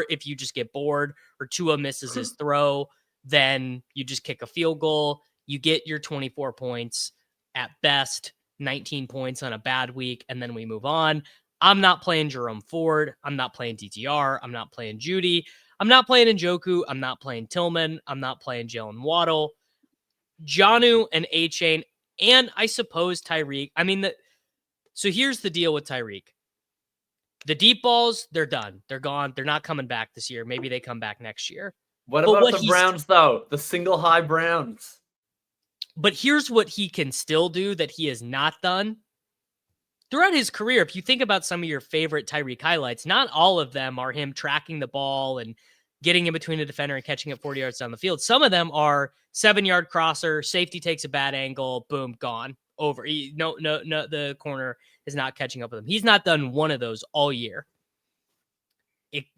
if you just get bored or Tua misses his throw, then you just kick a field goal. You get your 24 points at best, 19 points on a bad week, and then we move on. I'm not playing Jerome Ford. I'm not playing DTR. I'm not playing Judy. I'm not playing Njoku. I'm not playing Tillman. I'm not playing Jalen Waddle. Jonnu and A-Chain, and I suppose Tyreek. I mean, so here's the deal with Tyreek. The deep balls, they're done. They're gone. They're not coming back this year. Maybe they come back next year. What about the Browns, though? The single high Browns. But here's what he can still do that he has not done. Throughout his career, if you think about some of your favorite Tyreek highlights, not all of them are him tracking the ball and getting in between a defender and catching it 40 yards down the field. Some of them are 7-yard crosser, safety takes a bad angle, boom, gone, over. No, the corner is not catching up with him. He's not done one of those all year.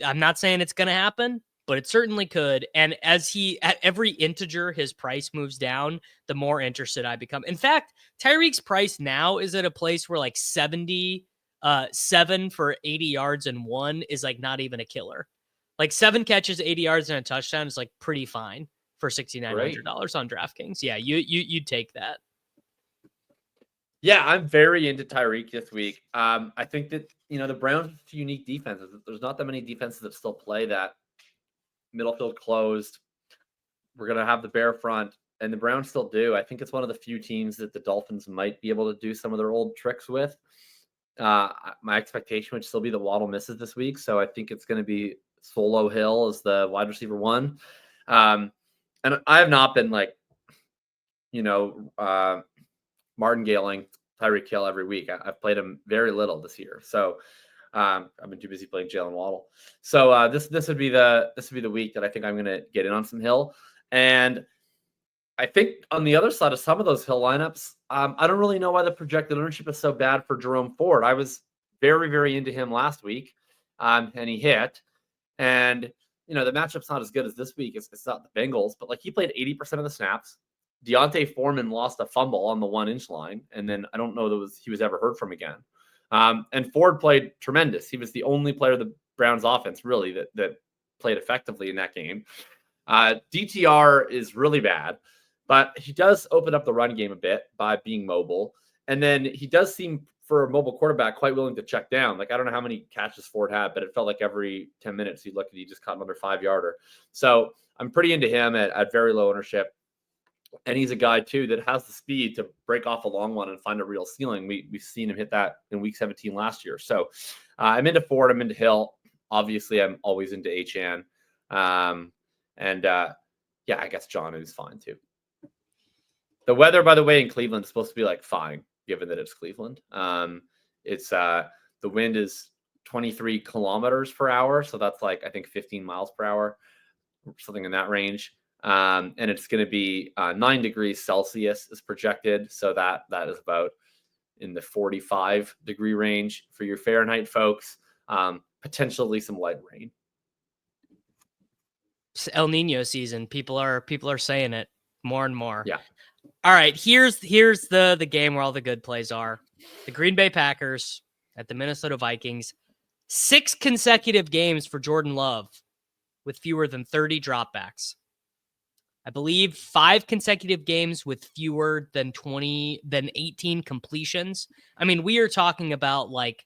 I'm not saying it's going to happen, but it certainly could. And at every integer his price moves down, the more interested I become. In fact, Tyreek's price now is at a place where, like, 77 for 80 yards and 1 is, like, not even a killer. Like, 7 catches, 80 yards and a touchdown is, like, pretty fine for $6,900 on DraftKings. Yeah, you'd take that. Yeah, I'm very into Tyreek this week. I think that, the Browns have unique defenses. There's not that many defenses that still play that middle field closed. We're going to have the bare front, and the Browns still do. I think it's one of the few teams that the Dolphins might be able to do some of their old tricks with. My expectation would still be that Waddle misses this week, so I think it's going to be Solo Hill as the wide receiver 1. And I have not been, like, martingaling Tyreek Hill every week. I've played him very little this year, so I've been too busy playing Jalen Waddle. So this would be the week that I think I'm going to get in on some Hill. And I think on the other side of some of those Hill lineups, I don't really know why the projected ownership is so bad for Jerome Ford. I was very, very into him last week, and he hit. And the matchup's not as good as this week. It's not the Bengals, but, like, he played 80% of the snaps. Deontay Foreman lost a fumble on the 1-inch line, and then I don't know that he was ever heard from again. And Ford played tremendous. He was the only player of the Browns offense, really, that played effectively in that game. DTR is really bad, but he does open up the run game a bit by being mobile. And then he does seem, for a mobile quarterback, quite willing to check down. Like, I don't know how many catches Ford had, but it felt like every 10 minutes he looked and he just caught another 5-yarder. So I'm pretty into him at very low ownership. And he's a guy, too, that has the speed to break off a long one and find a real ceiling. We've seen him hit that in week 17 last year. So I'm into Ford. I'm into Hill. Obviously, I'm always into HN. Yeah, I guess John is fine, too. The weather, by the way, in Cleveland is supposed to be like fine, given that it's Cleveland. It's the wind is 23 kilometers per hour. So that's like, I think, 15 miles per hour, something in that range. And it's going to be 9 degrees Celsius is projected. So that is about in the 45-degree range for your Fahrenheit folks. Potentially some light rain. It's El Nino season. People are saying it more and more. Yeah. All right. Here's the game where all the good plays are. The Green Bay Packers at the Minnesota Vikings. 6 consecutive games for Jordan Love with fewer than 30 dropbacks. I believe 5 consecutive games with fewer than 18 completions. I mean, we are talking about like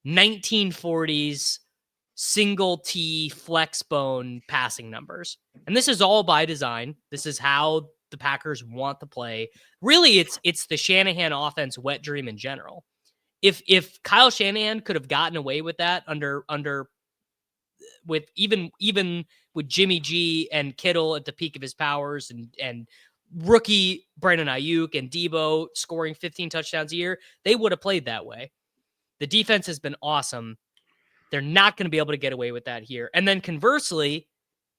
1940s single T flex bone passing numbers. And this is all by design. This is how the Packers want to play. Really, it's the Shanahan offense wet dream in general. If Kyle Shanahan could have gotten away with that with even with Jimmy G and Kittle at the peak of his powers and rookie Brandon Ayuk and Debo scoring 15 touchdowns a year, they would have played that way. The defense has been awesome. They're not going to be able to get away with that here. And then conversely,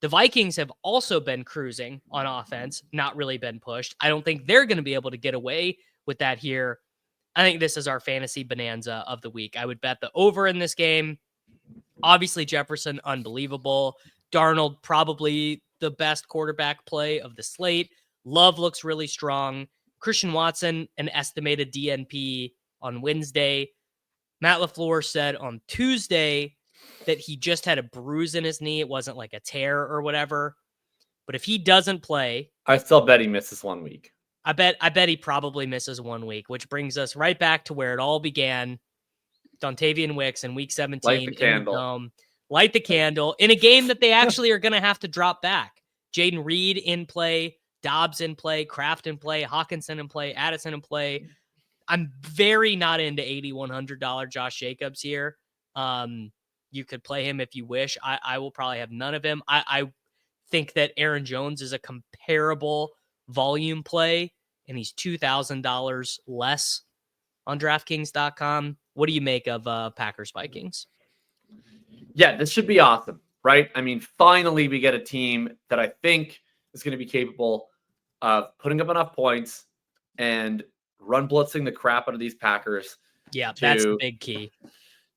the Vikings have also been cruising on offense, not really been pushed. I don't think they're going to be able to get away with that here. I think this is our fantasy bonanza of the week. I would bet the over in this game. Obviously, Jefferson, unbelievable. Darnold, probably the best quarterback play of the slate. Love looks really strong. Christian Watson, an estimated DNP on Wednesday. Matt LaFleur said on Tuesday that he just had a bruise in his knee. It wasn't like a tear or whatever. But if he doesn't play, I still bet he misses 1 week. I bet he probably misses 1 week, which brings us right back to where it all began. Dontayvion Wicks in week 17 Light the candle. in the dome. Light the candle in a game that they actually are going to have to drop back. Jaden Reed in play, Dobbs in play, Kraft in play, Hawkinson in play, Addison in play. I'm very not into $8,100 Josh Jacobs here. You could play him if you wish. I will probably have none of him. I think that Aaron Jones is a comparable volume play, and he's $2,000 less on DraftKings.com. What do you make of Packers Vikings? Yeah, this should be awesome, right? I mean, finally we get a team that I think is going to be capable of putting up enough points and run blitzing the crap out of these Packers. Yeah, that's the big key.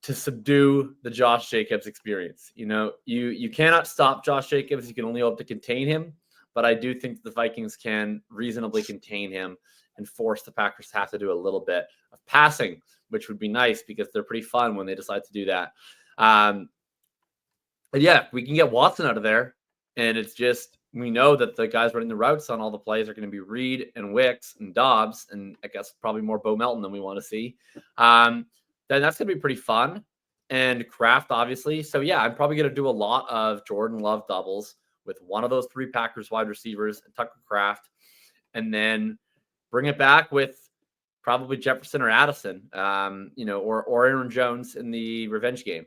To subdue the Josh Jacobs experience. You know, you cannot stop Josh Jacobs. You can only hope to contain him. But I do think the Vikings can reasonably contain him and force the Packers to have to do a little bit of passing, which would be nice because they're pretty fun when they decide to do that. But yeah, we can get Watson out of there. And it's just, we know that the guys running the routes on all the plays are going to be Reed and Wicks and Dobbs, and I guess probably more Bo Melton than we want to see. Then that's going to be pretty fun. And Kraft, obviously. So yeah, I'm probably going to do a lot of Jordan Love doubles with one of those 3 Packers wide receivers and Tucker Kraft, and then bring it back with probably Jefferson or Addison, or Aaron Jones in the revenge game.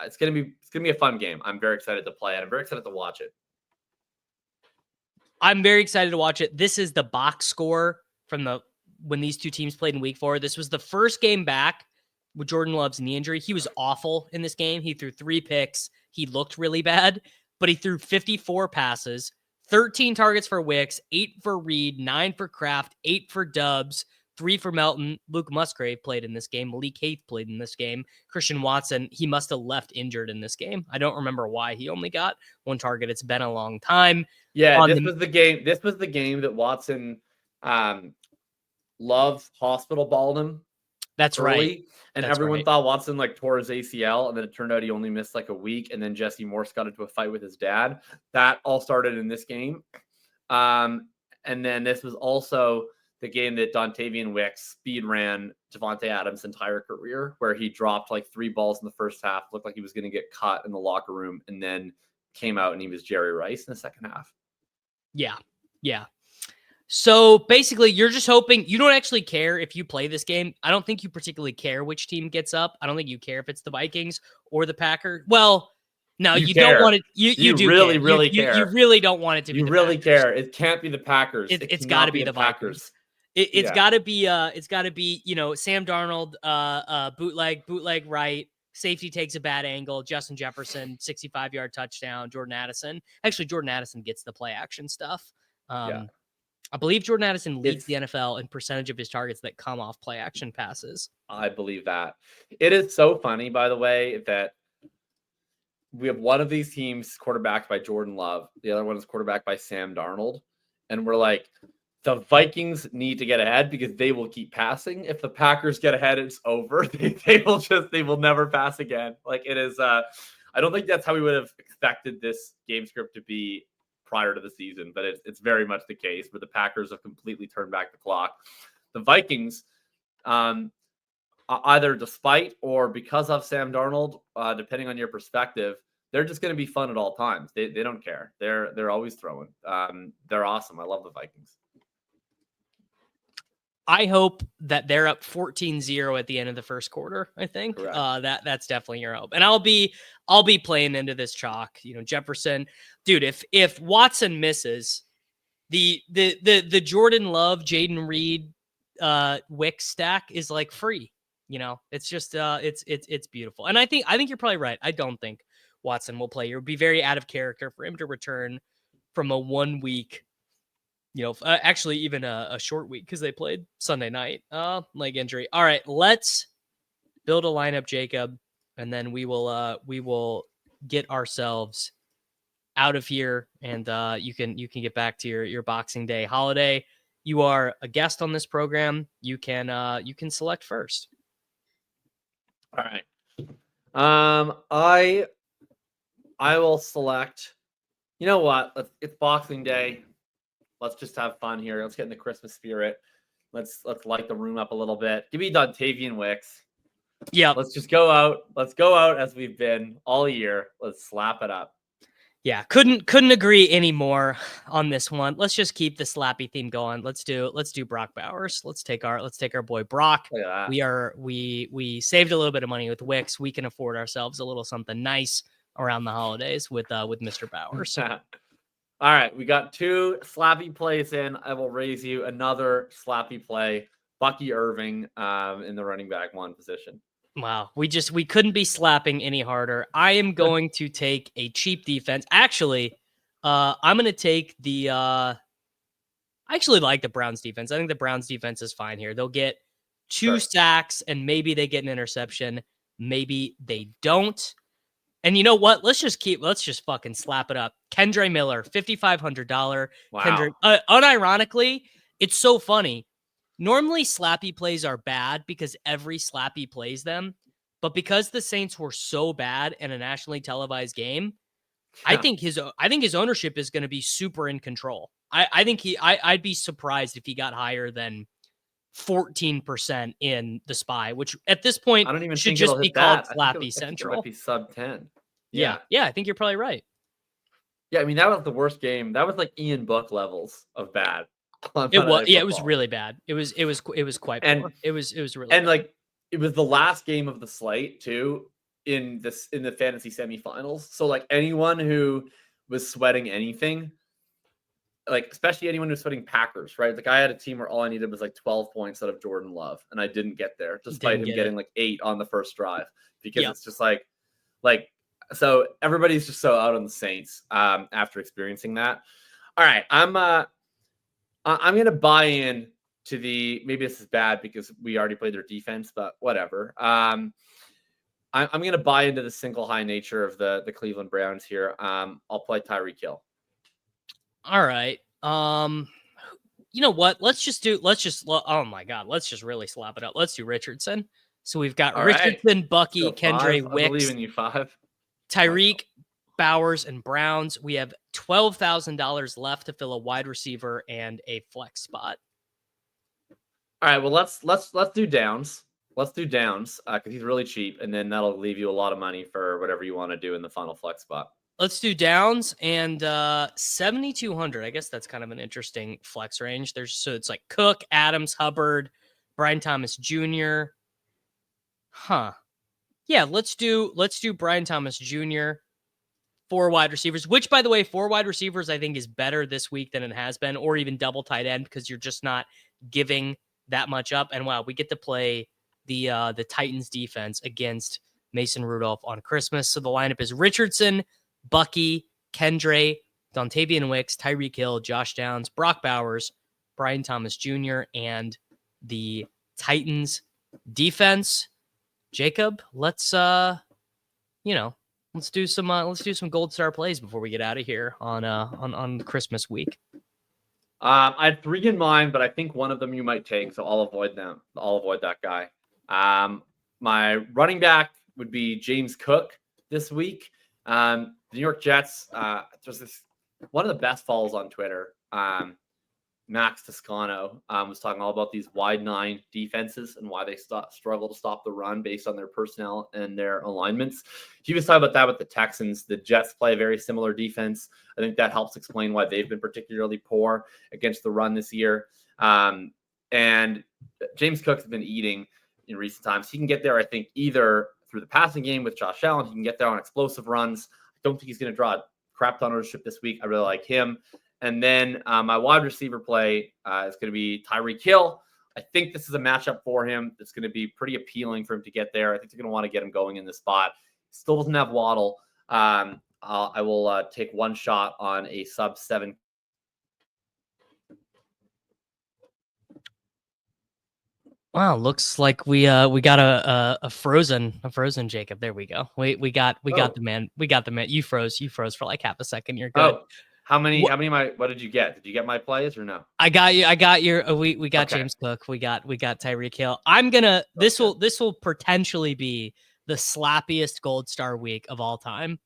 It's gonna be a fun game. I'm very excited to play it. I'm very excited to watch it. I'm very excited to watch it. This is the box score from when these two teams played in week 4. This was the first game back with Jordan Love's knee injury. He was awful in this game. He threw 3 picks. He looked really bad, but he threw 54 passes, 13 targets for Wicks, 8 for Reed, 9 for Kraft, 8 for Dubs, 3 for Melton. Luke Musgrave played in this game. Malik Haith played in this game. Christian Watson, he must have left injured in this game. I don't remember why he only got 1 target. It's been a long time. Yeah, this was the game. This was the game that Watson Love hospital balled him. That's early, right. And That's everyone right. thought Watson tore his ACL, and then it turned out he only missed a week. And then Jesse Morse got into a fight with his dad. That all started in this game. And then this was also the game that Dontayvion Wicks speed ran Devontae Adams' entire career, where he dropped like 3 balls in the first half, looked like he was going to get cut in the locker room, and then came out and he was Jerry Rice in the second half. Yeah. Yeah. So basically, you're just hoping you don't actually care if you play this game. I don't think you particularly care which team gets up. I don't think you care if it's the Vikings or the Packers. Well, no, you don't want it. You do really, care. really You care. really don't want it to be You the really Packers. care. It can't be the Packers. It's got to be the Packers. It's got to be. It's got to be. Sam Darnold. Bootleg right. Safety takes a bad angle. Justin Jefferson, 65-yard touchdown. Jordan Addison. Actually, Jordan Addison gets the play action stuff. I believe Jordan Addison leads the NFL in percentage of his targets that come off play action passes. I believe that. It is so funny, by the way, that we have one of these teams quarterbacked by Jordan Love. The other one is quarterbacked by Sam Darnold. And we're like, the Vikings need to get ahead because they will keep passing. If the Packers get ahead, it's over. They will never pass again. Like it is, I don't think that's how we would have expected this game script to be prior to the season, but it's very much the case where the Packers have completely turned back the clock. The Vikings, either despite or because of Sam Darnold, depending on your perspective, they're just going to be fun at all times. They don't care. They're always throwing. They're awesome. I love the Vikings. I hope that they're up 14-0 at the end of the first quarter. I think that's definitely your hope. And I'll be playing into this chalk. Jefferson, dude. If Watson misses, the Jordan Love, Jaden Reed, Wicks stack is like free. It's just it's beautiful. And I think you're probably right. I don't think Watson will play. It would be very out of character for him to return from a 1 week. Actually even a short week because they played Sunday night, leg injury. All right, let's build a lineup, Jacob, and then we will get ourselves out of here, and you can get back to your Boxing Day holiday. You are a guest on this program. You can select first. All right. I will select. You know what? It's Boxing Day. Let's just have fun here. Let's get in the Christmas spirit. Let's light the room up a little bit. Give me Dontayvion Wicks. Yeah. Let's just go out. Let's go out as we've been all year. Let's slap it up. Yeah, couldn't agree anymore on this one. Let's just keep the slappy theme going. Let's do Brock Bowers. Let's take our boy Brock. Look at that. We saved a little bit of money with Wicks. We can afford ourselves a little something nice around the holidays with Mr. Bowers. All right, we got 2 slappy plays in. I will raise you another slappy play. Bucky Irving in the running back 1 position. Wow, we couldn't be slapping any harder. I am going to take a cheap defense. Actually, I'm going to take the. I actually like the Browns defense. I think the Browns defense is fine here. They'll get 2 sacks and maybe they get an interception. Maybe they don't. And you know what? Let's just fucking slap it up. Kendre Miller, $5,500. Wow. Kendre, unironically, it's so funny. Normally, slappy plays are bad because every slappy plays them. But because the Saints were so bad in a nationally televised game, I think his ownership is going to be super in control. I'd be surprised if he got higher than 14% in the SPY, which at this point I don't even should think just it'll be hit called that. Slappy Central. It might be sub 10. Yeah, I think you're probably right. Yeah, I mean that was the worst game. That was like Ian Book levels of bad. It was really bad. It was quite poor. It was really and bad. Like it was the last game of the slate too in the fantasy semifinals. So like anyone who was sweating anything, like especially anyone who's sweating Packers, right? Like I had a team where all I needed was like 12 points out of Jordan Love, and I didn't get there despite him getting like 8 on the first drive because it's just like so everybody's just so out on the Saints after experiencing that. All right, I'm gonna buy in to maybe this is bad because we already played their defense, but whatever. I'm gonna buy into the single high nature of the Cleveland Browns here. I'll play Tyreek Hill. All right. You know what? Let's just oh my God, let's just really slap it up. Let's do Richardson. So we've got Richardson, Bucky, Kendre, Wicks. I believe in you, 5. Tyreek, Bowers, and Browns. We have $12,000 left to fill a wide receiver and a flex spot. All right, well let's do Downs. Let's do Downs because he's really cheap, and then that'll leave you a lot of money for whatever you want to do in the final flex spot. Let's do Downs and 7,200. I guess that's kind of an interesting flex range. So it's like Cook, Adams, Hubbard, Brian Thomas Jr. Huh. Yeah, let's do Brian Thomas Jr. 4 wide receivers, which, by the way, 4 wide receivers I think is better this week than it has been, or even double tight end, because you're just not giving that much up. And wow, we get to play the Titans defense against Mason Rudolph on Christmas. So the lineup is Richardson, Bucky, Kendre, Dontayvion Wicks, Tyreek Hill, Josh Downs, Brock Bowers, Brian Thomas Jr., and the Titans defense. Jacob, let's do some gold star plays before we get out of here on Christmas week. I had 3 in mind, but I think one of them you might take, so I'll avoid them. I'll avoid that guy. My running back would be James Cook this week. The New York Jets, there's this one of the best follows on Twitter. Max Toscano was talking all about these wide 9 defenses and why they struggle to stop the run based on their personnel and their alignments. He was talking about that with the Texans. The Jets play a very similar defense. I think that helps explain why they've been particularly poor against the run this year. And James Cook has been eating in recent times. He can get there, I think, either through the passing game with Josh Allen. He can get there on explosive runs. I don't think he's going to draw a crap ton of ownership this week. I really like him. And then my wide receiver play is going to be Tyreek Hill. I think this is a matchup for him that's going to be pretty appealing for him to get there. I think they're going to want to get him going in this spot. Still doesn't have Waddle. I will take one shot on a sub 7. Wow, looks like we got a frozen Jacob. There we go. We got the man. We got the man. You froze for like half a second. You're good. Oh. How many what did you get? Did you get my plays or no? I got your we got okay. James Cook. We got Tyreek Hill. This will potentially be the slappiest gold star week of all time.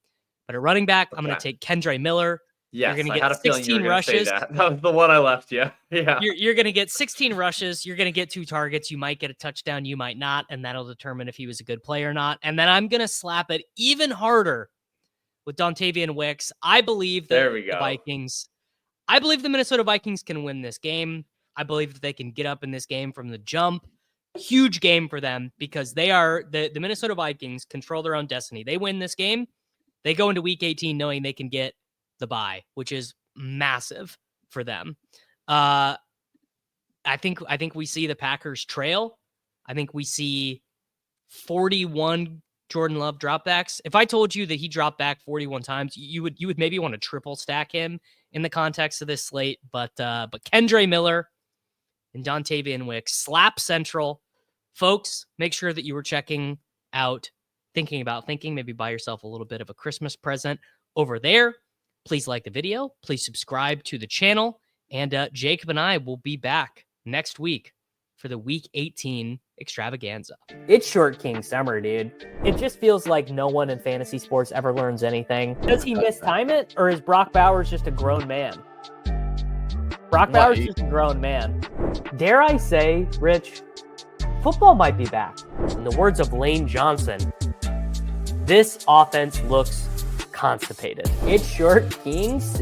But a running back, I'm gonna take Kendre Miller. Yes, you're gonna get 16 rushes. That was the one I left you. Yeah. You're gonna get 16 rushes, you're gonna get 2 targets, you might get a touchdown, you might not, and that'll determine if he was a good player or not. And then I'm gonna slap it even harder with Dontayvion Wicks. I believe that the Minnesota Vikings can win this game. I believe that they can get up in this game from the jump. Huge game for them because they are the Minnesota Vikings control their own destiny. They win this game, they go into week 18 knowing they can get the bye, which is massive for them. I think we see the Packers trail. I think we see 41 Jordan Love dropbacks. If I told you that he dropped back 41 times, you would maybe want to triple stack him in the context of this slate. But Kendre Miller and Dontayvion Wicks, slap central. Folks, make sure that you were checking out, thinking, maybe buy yourself a little bit of a Christmas present over there. Please like the video. Please subscribe to the channel. And Jacob and I will be back next week for the Week 18 extravaganza. It's Short King Summer, dude. It just feels like no one in fantasy sports ever learns anything. Does he mistime it, or is Brock Bowers just a grown man? Brock Bowers is just a grown man. Dare I say, Rich, football might be back. In the words of Lane Johnson, this offense looks constipated. It's Short King